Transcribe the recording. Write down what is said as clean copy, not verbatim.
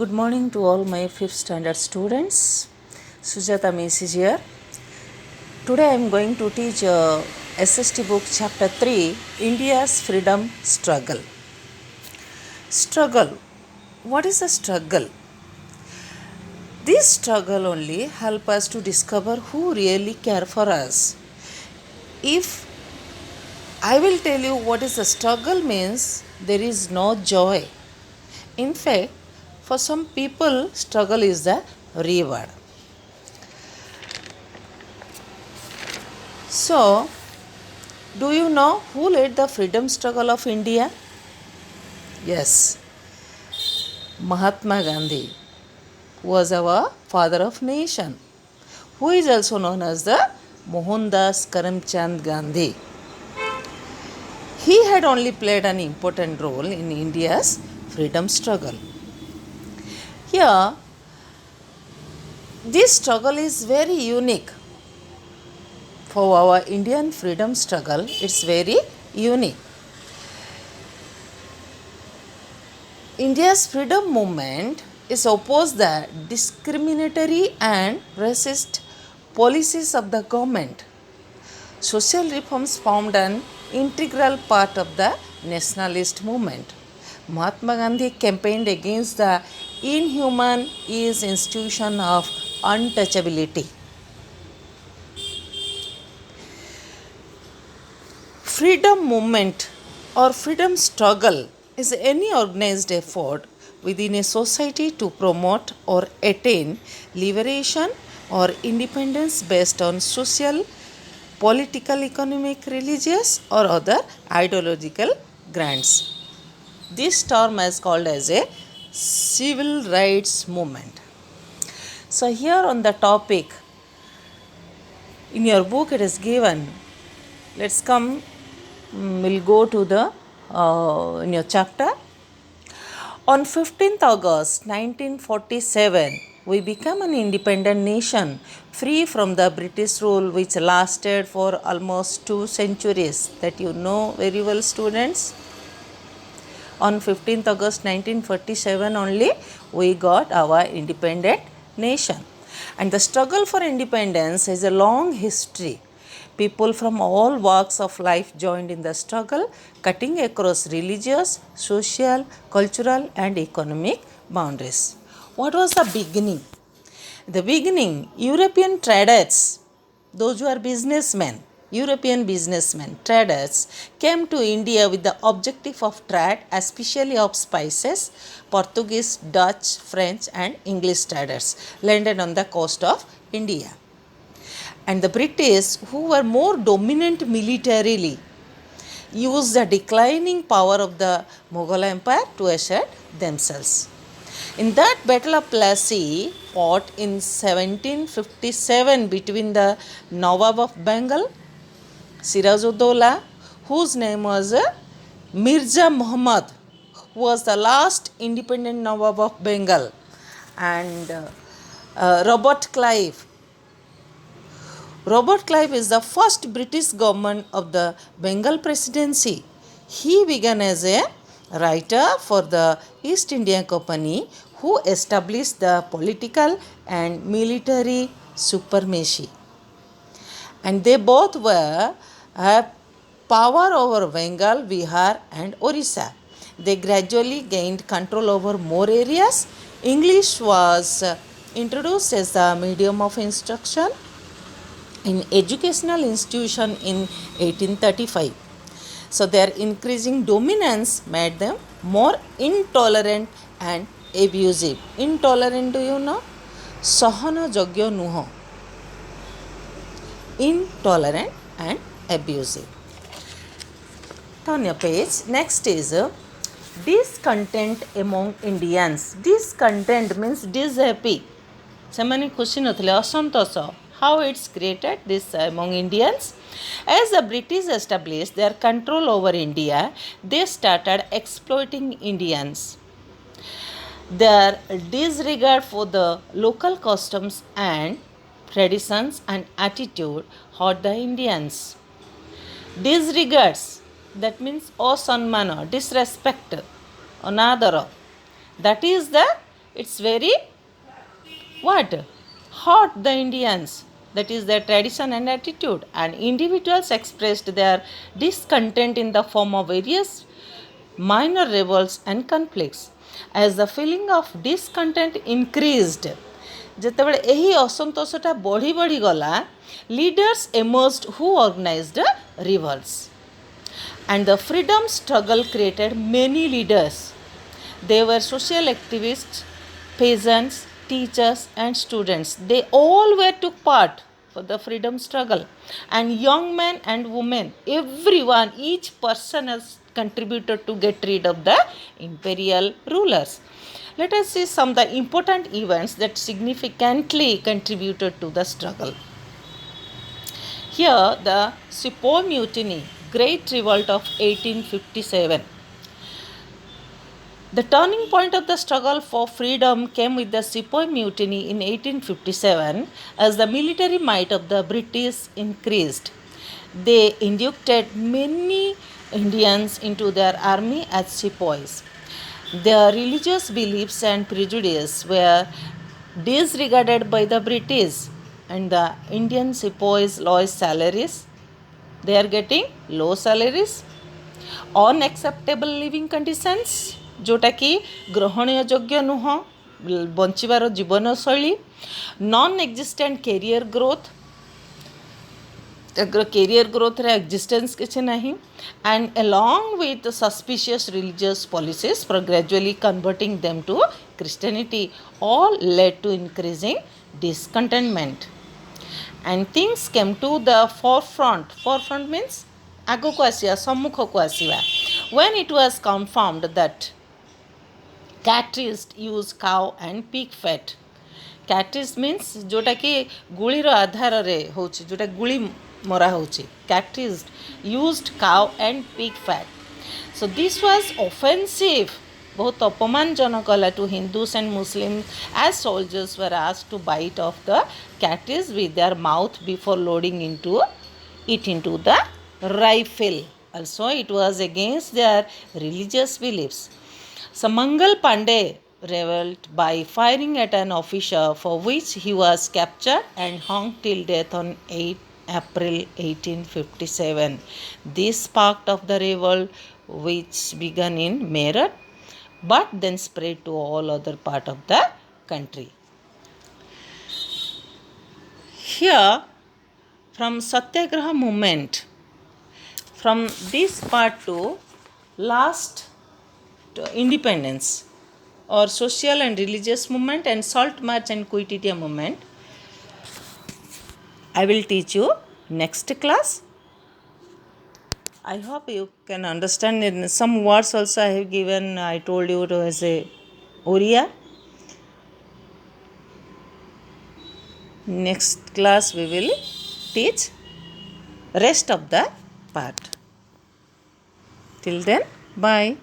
Good morning to all my 5th standard students. Sujata Miss is here. Today I am going to teach SST book chapter 3, India's Freedom Struggle. Struggle. What is a struggle? This struggle only help us to discover who really care for us. If I will tell you what is a struggle means, there is no joy. In fact, for some people, struggle is the reward. So, do you know who led the freedom struggle of India? Yes, Mahatma Gandhi was our father of nation, who is also known as the Mohandas Karamchand Gandhi. He had only played an important role in India's freedom struggle. Here, this struggle is very unique. For our Indian freedom struggle, it's very unique. India's freedom movement is opposed the discriminatory and racist policies of the government. Social reforms formed an integral part of the nationalist movement. Mahatma Gandhi campaigned against the inhuman institution of untouchability. Freedom movement or freedom struggle is any organized effort within a society to promote or attain liberation or independence based on social, political, economic, religious or other ideological grounds. This term is called as a civil rights movement. So here on the topic, in your book it is given. Let's come, we'll go to the in your chapter. On 15th August 1947, we became an independent nation, free from the British rule which lasted for almost 2 centuries. That you know very well, students. On 15th August 1947 only, we got our independent nation. And the struggle for independence has a long history. People from all walks of life joined in the struggle, cutting across religious, social, cultural, and economic boundaries. What was the beginning? The beginning, European traders, those who are businessmen, European businessmen, traders, came to India with the objective of trade, especially of spices. Portuguese, Dutch, French, and English traders landed on the coast of India. And the British, who were more dominant militarily, used the declining power of the Mughal Empire to assert themselves. In that Battle of Plassey, fought in 1757 between the Nawab of Bengal, Sirajuddaulah, whose name was Mirza Muhammad, who was the last independent Nawab of Bengal, and Robert Clive. Robert Clive is the first British government of the Bengal presidency. He began as a writer for the East India Company, who established the political and military supremacy. And they both were power over Bengal, Bihar, and Orissa. They gradually gained control over more areas. English was introduced as the medium of instruction in educational institution in 1835. So their increasing dominance made them more intolerant and abusive. Intolerant, do you know? Sahana jogyo nuho. Intolerant and abusive. Turn your page. Next is discontent among Indians. Discontent means dishappy. ସେମାନେ ଖୁସି ନଥିଲେ, ଅସନ୍ତୋଷ. How it's created this among Indians? As the British established their control over India, they started exploiting Indians. Their disregard for the local customs and traditions and attitude hurt the Indians. Disregards, that means asanmana, disrespect, anadara. That is the it's very what? Hot the Indians. That is their tradition and attitude. And individuals expressed their discontent in the form of various minor revolts and conflicts. As the feeling of discontent increased, ଯେତେବେଳେ ଏହି ଅସନ୍ତୋଷଟା ବଢ଼ି ବଢ଼ି ଗଲା, leaders emerged who organized revolts. And the freedom struggle created many leaders. They were social activists, peasants, teachers and students. They all were took part for the freedom struggle. And young men and women, everyone, each person has contributed to get rid of the imperial rulers. Let us see some of the important events that significantly contributed to the struggle. Here, the Sepoy Mutiny, Great Revolt of 1857. The turning point of the struggle for freedom came with the Sepoy Mutiny in 1857 as the military might of the British increased. They inducted many Indians into their army as sepoys. Their religious beliefs and prejudices were disregarded by the British, and the Indian sepoys' low salaries. They are getting low salaries, unacceptable living conditions, जोटाकि ग्रहणीय योग्य नुह बंचार जीवनशैली, non existent career growth, career growth रे existence किसी नहीं, and along with suspicious religious policies for gradually converting them to Christianity, all led to increasing discontentment. And things came to the forefront. Forefront means आगो को आसिया, सम्मुख को आसिया. When it was confirmed that cartridges use cow and pig fat. Cartridges means जोटा कि गुळीर आधार रे होची, जोटा गुळी मरा होची. Cartridge used cow and pig fat. So this was offensive, बहुत अपमानजनक हला to Hindus and Muslim as soldiers were asked to bite off the cartridge with their mouth before loading into the rifle. Also, it was against their religious beliefs. So, Mangal Pandey rebelled by firing at an officer, for which he was captured and hung till death on 8 April 1857. This sparked of the revolt, which began in Meerut, but then spread to all other part of the country. Here, from Satyagraha movement, from this part to last to independence or social and religious movement and salt march and quit India movement, I will teach you next class. I hope you can understand. In some words also I have given, I told you to as a Oriya. Next class we will teach rest of the part. Till then, bye.